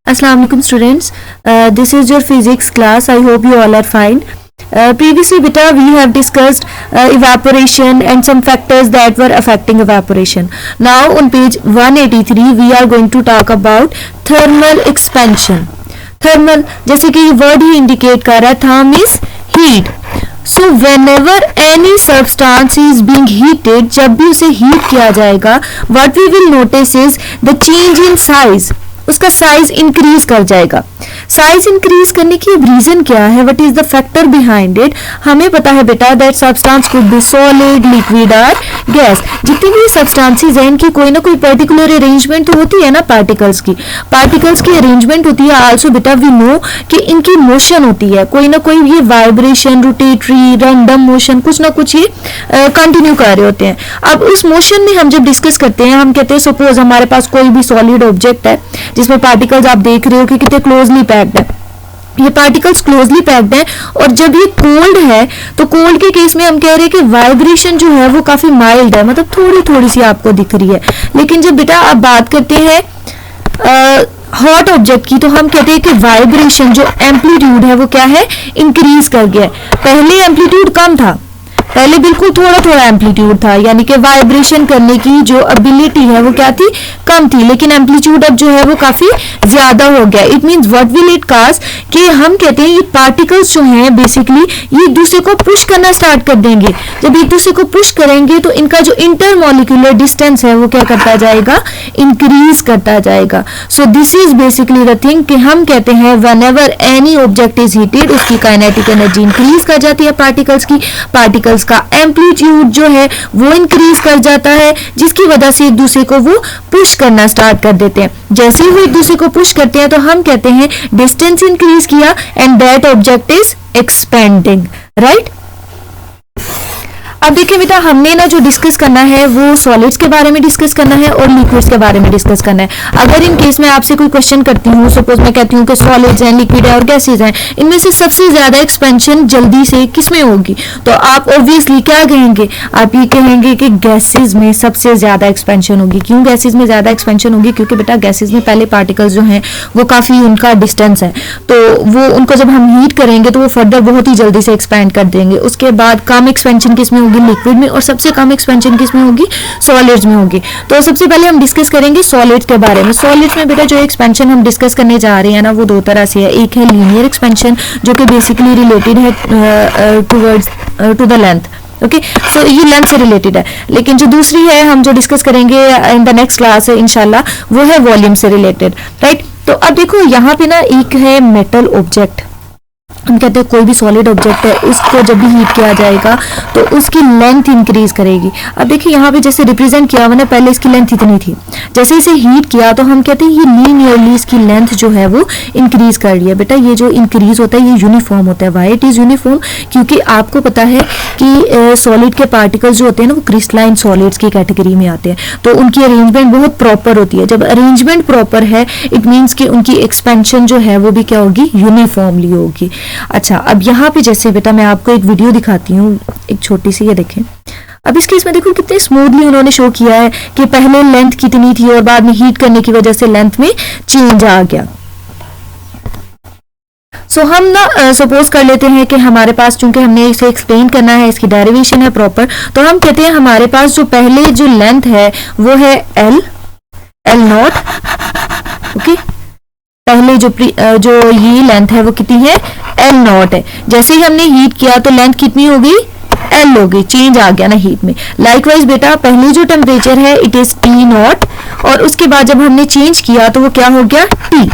Assalamu alaikum students. This is your physics class. I hope you all are fine. Previously beta we have discussed evaporation and some factors that were affecting evaporation. Now on page 183 we are going to talk about thermal expansion. Thermal जैसे कि word ही indicate कर रहा है, therm is heat. So whenever any substance is being heated, जब भी उसे heat किया जाएगा, what we will notice is the change in size. उसका साइज इंक्रीज कर जाएगा. साइज इंक्रीज करने की रीजन क्या है? What is the factor behind it? हमें पता है बेटा that substance could be solid, liquid और गैस. जितनी भी सब्सटेंसेस हैं इनकी कोई ना कोई पर्टिकुलर अरेंजमेंट तो होती है ना पार्टिकल्स की. पार्टिकल्स की अरेंजमेंट होती है. आल्सो बेटा वी नो कि इनकी मोशन होती है, कोई ना कोई ये वाइब्रेशन, रोटेटरी, रैंडम मोशन, कुछ ना कुछ ये कंटिन्यू कर रहे होते हैं. अब उस मोशन में हम जब डिस्कस करते हैं, हम कहते हैं सपोज हमारे पास कोई भी सॉलिड ऑब्जेक्ट है जिसमें पार्टिकल्स आप देख रहे हो कि कितने क्लोजली पैक्ड है. ये पार्टिकल्स क्लोजली पैक्ड है और जब ये कोल्ड है तो कोल्ड के केस में हम कह रहे हैं कि वाइब्रेशन जो है वो काफी माइल्ड है, मतलब थोड़ी थोड़ी सी आपको दिख रही है. लेकिन जब बेटा आप बात करते हैं हॉट ऑब्जेक्ट की तो हम कहते हैं कि वाइब्रेशन जो एम्पलीट्यूड है वो क्या है, इंक्रीज कर गया है. पहले एम्पलीट्यूड कम था, पहले बिल्कुल थोड़ा थोड़ा एम्पलीट्यूड था, यानी कि वाइब्रेशन करने की जो एबिलिटी है वो क्या थी, कम थी. लेकिन एम्पलीट्यूड अब जो है वो काफी ज्यादा हो गया. It means what will it cause कि हम कहते हैं ये पार्टिकल्स जो हैं बेसिकली ये एक दूसरे को पुश करना स्टार्ट कर देंगे. जब एक दूसरे को पुश करेंगे तो इनका जो इंटरमॉलिक्यूलर डिस्टेंस है वो क्या करता जाएगा, इंक्रीज करता जाएगा. So this is basically the thing कि हम कहते हैं whenever any object is heated उसकी काइनेटिक एनर्जी इंक्रीज कर जाती है पार्टिकल्स की. पार्टिकल्स का एम्पलीट्यूड जो है वो इंक्रीज कर जाता है जिसकी वजह से एक दूसरे को वो पुश करना स्टार्ट कर देते हैं. जैसे ही वो एक दूसरे को पुश करते हैं तो हम कहते हैं डिस्टेंस इंक्रीज किया and that object is expanding, right. अब देखिए बेटा हमने ना जो डिस्कस करना है वो सॉलिड्स के बारे में डिस्कस करना है और लिक्विड्स के बारे में डिस्कस करना है. अगर इन केस में आपसे कोई क्वेश्चन करती हूँ, सपोज मैं कहती हूँ कि सॉलिड्स हैं, लिक्विड है और गैसेज हैं, इनमें से सबसे ज्यादा एक्सपेंशन जल्दी से किसमें होगी, तो आप ऑब्वियसली क्या कहेंगे, आप ये कहेंगे कि गैसेज में सबसे ज्यादा एक्सपेंशन होगी. क्यों गैसेज में ज्यादा एक्सपेंशन होगी? क्योंकि बेटा गैसेज में पहले पार्टिकल्स जो हैं वो काफी उनका डिस्टेंस है, तो वो उनको जब हम हीट करेंगे तो वो फर्दर बहुत ही जल्दी से एक्सपेंड कर देंगे. उसके बाद कम एक्सपेंशन किसमें होगी, लिक्विड में, और सबसे कम एक्सपेंशन किसमें होगी, सॉलिड्स में होगी. तो सबसे पहले हम डिस्कस करेंगे सॉलिड्स के बारे में. सॉलिड्स में बेटा जो एक्सपेंशन हम डिस्कस करने जा रहे हैं ना वो दो तरह से है. एक है लीनियर एक्सपेंशन जो कि बेसिकली रिलेटेड है towards to the length. Okay, so ये लेंथ से रिलेटेड है. लेकिन जो दूसरी है हम जो डिस्कस करेंगे इन द नेक्स्ट क्लास है इंशाल्लाह, वो है वॉल्यूम से रिलेटेड, राइट. तो अब देखो यहाँ पे ना एक है मेटल ऑब्जेक्ट. हम कहते हैं कोई भी सॉलिड ऑब्जेक्ट है उसको जब भी हीट किया जाएगा तो उसकी लेंथ इंक्रीज करेगी. अब देखिए यहाँ पे जैसे रिप्रेजेंट किया हुआ ना, पहले इसकी लेंथ इतनी थी, जैसे इसे हीट किया तो हम कहते हैं ये लीनियरली इसकी लेंथ जो है वो इंक्रीज कर रही है. बेटा ये जो इंक्रीज होता है ये यूनिफॉर्म होता है. Why it is uniform? क्योंकि आपको पता है कि सॉलिड के पार्टिकल्स जो होते हैं ना वो क्रिस्टलाइन सॉलिड्स की कैटेगरी में आते हैं, तो उनकी अरेंजमेंट बहुत प्रॉपर होती है. जब अरेंजमेंट प्रॉपर है इट मीन्स कि उनकी एक्सपेंशन जो है वो भी क्या होगी, यूनिफॉर्मली होगी. अच्छा, अब यहाँ पे जैसे बेटा मैं आपको एक वीडियो दिखाती हूँ एक छोटी सी, ये देखें. अब इस केस में देखो कितने स्मूथली उन्होंने शो किया है कि पहले लेंथ कितनी थी और बाद में हीट करने की वजह से लेंथ में चेंज आ गया. सो हम ना सपोज कर लेते हैं कि हमारे पास, चूंकि हमने इसे एक्सप्लेन करना है, इसकी डेरिवेशन है प्रॉपर, तो हम कहते हैं हमारे पास जो पहले जो लेंथ है वो है एल नॉट. ओके, पहले जो ये लेंथ है वो कितनी है, एल नॉट है. जैसे ही हमने हीट किया तो लेंथ कितनी हो गई, एल हो गई, चेंज आ गया ना हीट में. लाइकवाइज बेटा पहले जो टेम्परेचर है इट इज टी नॉट और उसके बाद जब हमने चेंज किया तो वो क्या हो गया, टी.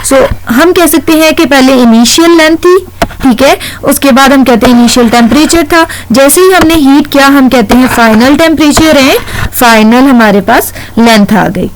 सो हम कह सकते हैं कि पहले इनिशियल लेंथ थी, ठीक है, उसके बाद हम कहते हैं इनिशियल टेम्परेचर था, जैसे ही हमने हीट किया हम कहते हैं फाइनल टेम्परेचर है, फाइनल हमारे पास लेंथ आ गई.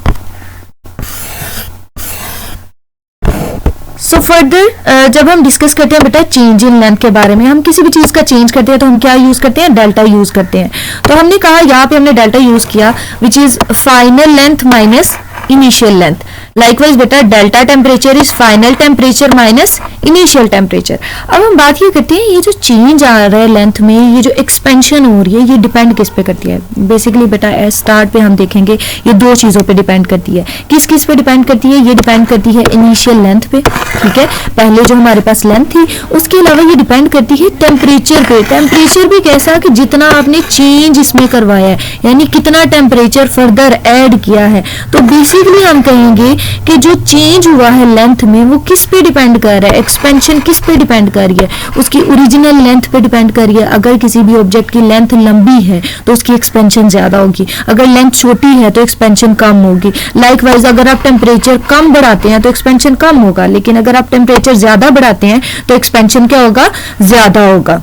सो फर्दर जब हम डिस्कस करते हैं बेटा चेंज इन लेंथ के बारे में, हम किसी भी चीज का चेंज करते हैं तो हम क्या यूज करते हैं, डेल्टा यूज करते हैं. तो हमने कहा यहाँ पे हमने डेल्टा यूज किया which is final length minus initial length. Likewise बेटा delta temperature is final temperature minus initial temperature. अब हम बात ये करते हैं, ये जो चेंज आ रहा है लेंथ में, ये जो एक्सपेंशन हो रही है, ये डिपेंड किस पे करती है? बेसिकली बेटा स्टार्ट पे हम देखेंगे ये दो चीज़ों पे डिपेंड करती है। किस किस पे डिपेंड करती है? ये डिपेंड करती है इनिशियल लेंथ पे, ठीक है, पहले जो हमारे पास लेंथ थी। उसके अलावा ये डिपेंड करती है टेम्परेचर पे। टेम्परेचर भी कैसा कि जितना आपने चेंज इसमें करवाया है, यानी कितना टेम्परेचर फर्दर ऐड किया है। तो बेसिकली हम कहेंगे कि जो चेंज हुआ है लेंथ में वो किस पे डिपेंड कर रहा है? एक्सपेंशन किस पे डिपेंड कर रही है? उसकी ओरिजिनल लेंथ पे डिपेंड कर रही है। अगर किसी भी ऑब्जेक्ट की लेंथ लंबी है तो उसकी एक्सपेंशन ज्यादा होगी, अगर लेंथ छोटी है तो एक्सपेंशन कम होगी। लाइकवाइज अगर आप टेम्परेचर कम बढ़ाते हैं तो एक्सपेंशन कम होगा, लेकिन अगर आप टेम्परेचर ज्यादा बढ़ाते हैं तो एक्सपेंशन क्या होगा? ज्यादा होगा,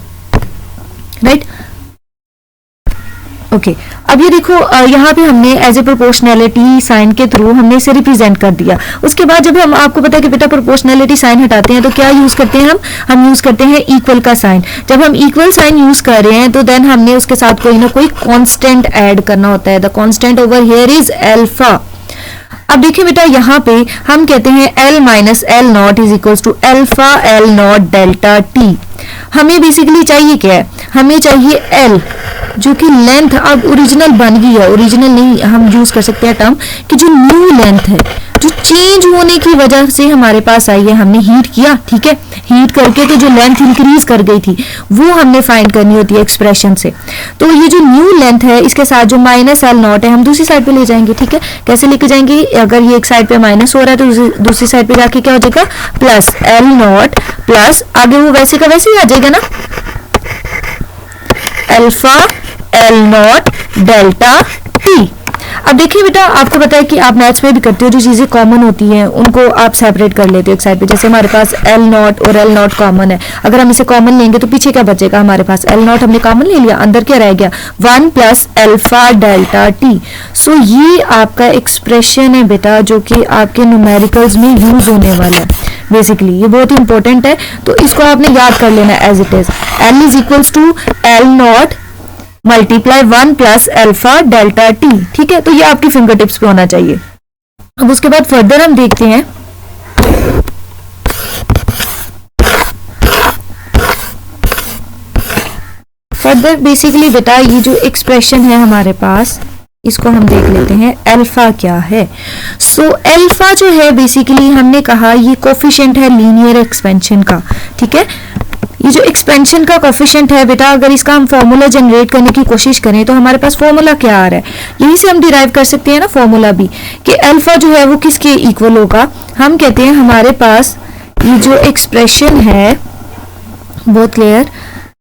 राइट। ओके, अब ये देखो यहाँ पे हमने एज ए प्रोपोर्शनैलिटी साइन के थ्रू हमने इसे रिप्रेजेंट कर दिया। उसके बाद जब हम, आपको पता है कि बेटा प्रोपोर्शनैलिटी साइन हटाते हैं तो क्या यूज करते हैं? हम यूज करते हैं इक्वल का साइन। जब हम इक्वल साइन यूज कर रहे हैं तो देन हमने उसके साथ कोई ना कोई कांस्टेंट ऐड करना होता है। The constant over here is alpha. अब देखिए बेटा यहाँ पे हम कहते हैं L minus L naught is equal to alpha L naught delta T. हमें बेसिकली चाहिए क्या है? हमें चाहिए L जो कि लेंथ अब ओरिजिनल बन गई है, ओरिजिनल नहीं हम यूज कर सकते हैं टर्म कि जो न्यू लेंथ है, जो चेंज होने की वजह से हमारे पास आई है, हमने हीट किया, ठीक है, हीट करके तो जो लेंथ इंक्रीज कर गई थी वो हमने फाइंड करनी होती है एक्सप्रेशन से। तो ये जो न्यू लेंथ है इसके साथ जो माइनस एल नॉट है हम दूसरी साइड पे ले जाएंगे, ठीक है। कैसे लेके जाएंगे? अगर ये एक साइड पे माइनस हो रहा है तो दूसरी साइड पे जाके क्या हो जाएगा? प्लस एल नॉट प्लस आगे वो वैसे का वैसे ही आ जाएगा ना, alpha L naught delta T. अब देखिए बेटा, आपको पता है कि आप मैथ्स में भी करते हो, जो चीजें कॉमन होती हैं उनको आप सेपरेट कर लेते हो एक साइड पे। जैसे हमारे पास एल नॉट और एल नॉट कॉमन है, अगर हम इसे कॉमन लेंगे तो पीछे क्या बचेगा? हमारे पास एल नॉट हमने कॉमन ले लिया, अंदर क्या रह गया? 1 plus alpha delta T. So ये आपका एक्सप्रेशन है बेटा जो कि आपके न्यूमेरिकल्स में यूज होने वाला है। बेसिकली ये बहुत ही इंपॉर्टेंट है, तो इसको आपने याद कर लेना as it is. L is equals to L naught multiply 1 plus alpha delta T, ठीक है। तो ये आपकी फिंगर टिप्स पे होना चाहिए। अब उसके बाद फर्दर हम देखते हैं, फर्दर बेसिकली बेटा ये जो एक्सप्रेशन है हमारे पास, इसको हम देख लेते हैं अल्फा क्या है। सो अल्फा जो है बेसिकली हमने कहा ये कोफिशिएंट है लीनियर एक्सपेंशन का, ठीक है। ये जो एक्सपेंशन का कोफिशिएंट है बेटा, अगर इसका हम फॉर्मूला जनरेट करने की कोशिश करें तो हमारे पास फॉर्मूला क्या आ रहा है? यहीं से हम डिराइव कर सकते हैं ना फॉर्मूला भी, कि अल्फा जो है वो किसके इक्वल होगा? हम कहते हैं हमारे पास ये जो एक्सप्रेशन है, बहुत क्लियर,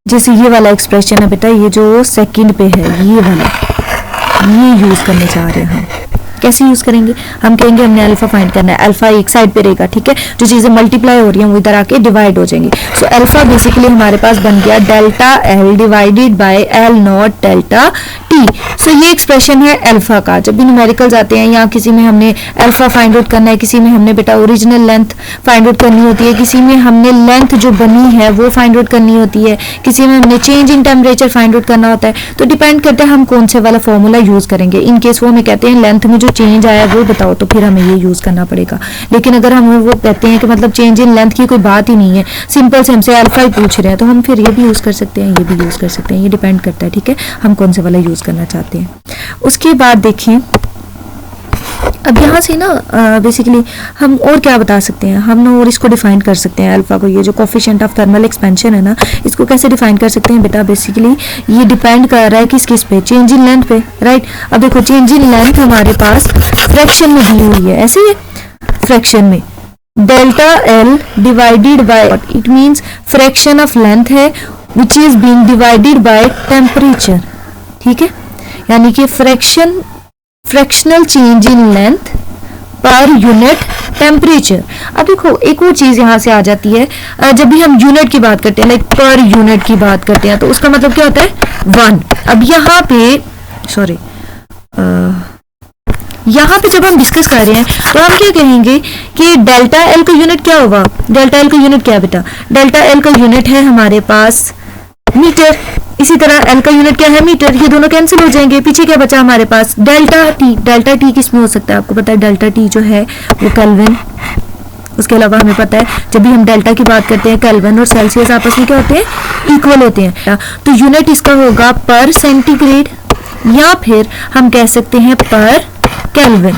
जैसे ये वाला एक्सप्रेशन है बेटा, ये जो सेकंड पे है ये वाला, ये यूज करने चाह रहे हैं हम। कैसे यूज करेंगे? हम कहेंगे हमने अल्फा फाइंड करना है, अल्फा एक साइड पे रहेगा, ठीक है, जो चीजें मल्टीप्लाई हो रही हैं वो इधर आके डिवाइड हो जाएंगी। सो अल्फा बेसिकली हमारे पास बन गया delta L divided by L naught delta T. So ये एक्सप्रेशन है अल्फा का। जब भी न्यूमेरिकल्स आते हैं या किसी में हमने अल्फा फाइंड आउट करना है, किसी में हमने बेटा ओरिजिनल लेंथ फाइंड आउट करनी होती है, किसी में हमने लेंथ जो बनी है वो फाइंड आउट करनी होती है, किसी में हमने change in temperature find out करना होता है, तो डिपेंड करता है हम कौन से वाला फॉर्मूला यूज करेंगे। इन केस वो हमें कहते हैं लेंथ में जो चेंज आया वो बताओ, तो फिर हमें ये यूज करना पड़ेगा। लेकिन अगर हम वो कहते हैं कि मतलब चेंज इन लेंथ की कोई बात ही नहीं है, सिंपल से हमसे अल्फा ही पूछ रहे हैं, तो हम फिर ये भी यूज कर सकते हैं, ये भी यूज कर सकते हैं, ये डिपेंड करता है, ठीक है, हम कौन से वाला यूज करना चाहते हैं। उसके बाद देखिए, अब यहाँ से ना बेसिकली हम और क्या बता सकते हैं, हम ना और इसको डिफाइन कर सकते हैं अल्फा को। ये जो कोफिशिएंट ऑफ थर्मल एक्सपेंशन है ना, इसको कैसे डिफाइन कर सकते हैं बेटा? बेसिकली ये डिपेंड कर रहा है किस किस पे? चेंज इन लेंथ पे, राइट। अब देखो चेंज इन लेंथ हमारे पास फ्रैक्शन में दी हुई है, ऐसे ही फ्रैक्शन में delta L divided by, it means fraction of length है which is being divided by temperature, ठीक है, यानी कि fractional change in length per unit temperature. अब देखो एक और चीज यहां से आ जाती है, जब भी हम यूनिट की बात करते हैं, लाइक पर यूनिट की बात करते हैं, तो उसका मतलब क्या होता है? 1। अब यहाँ पे सॉरी यहाँ पे जब हम डिस्कस कर रहे हैं तो हम क्या कहेंगे कि डेल्टा एल का यूनिट क्या होगा? डेल्टा एल का यूनिट क्या है बेटा? डेल्टा एल का यूनिट है हमारे पास मीटर, इसी तरह एल का यूनिट क्या है? मीटर। ये दोनों कैंसिल हो जाएंगे, पीछे क्या बचा हमारे पास? Delta T. डेल्टा टी किस में हो सकता है? आपको पता है डेल्टा टी जो है वो केल्विन उसके अलावा हमें पता है जब भी हम डेल्टा की बात करते हैं केल्विन और सेल्सियस आपस में क्या होते हैं, इक्वल होते हैं। तो यूनिट इसका होगा पर सेंटीग्रेड या फिर हम कह सकते हैं पर केल्विन।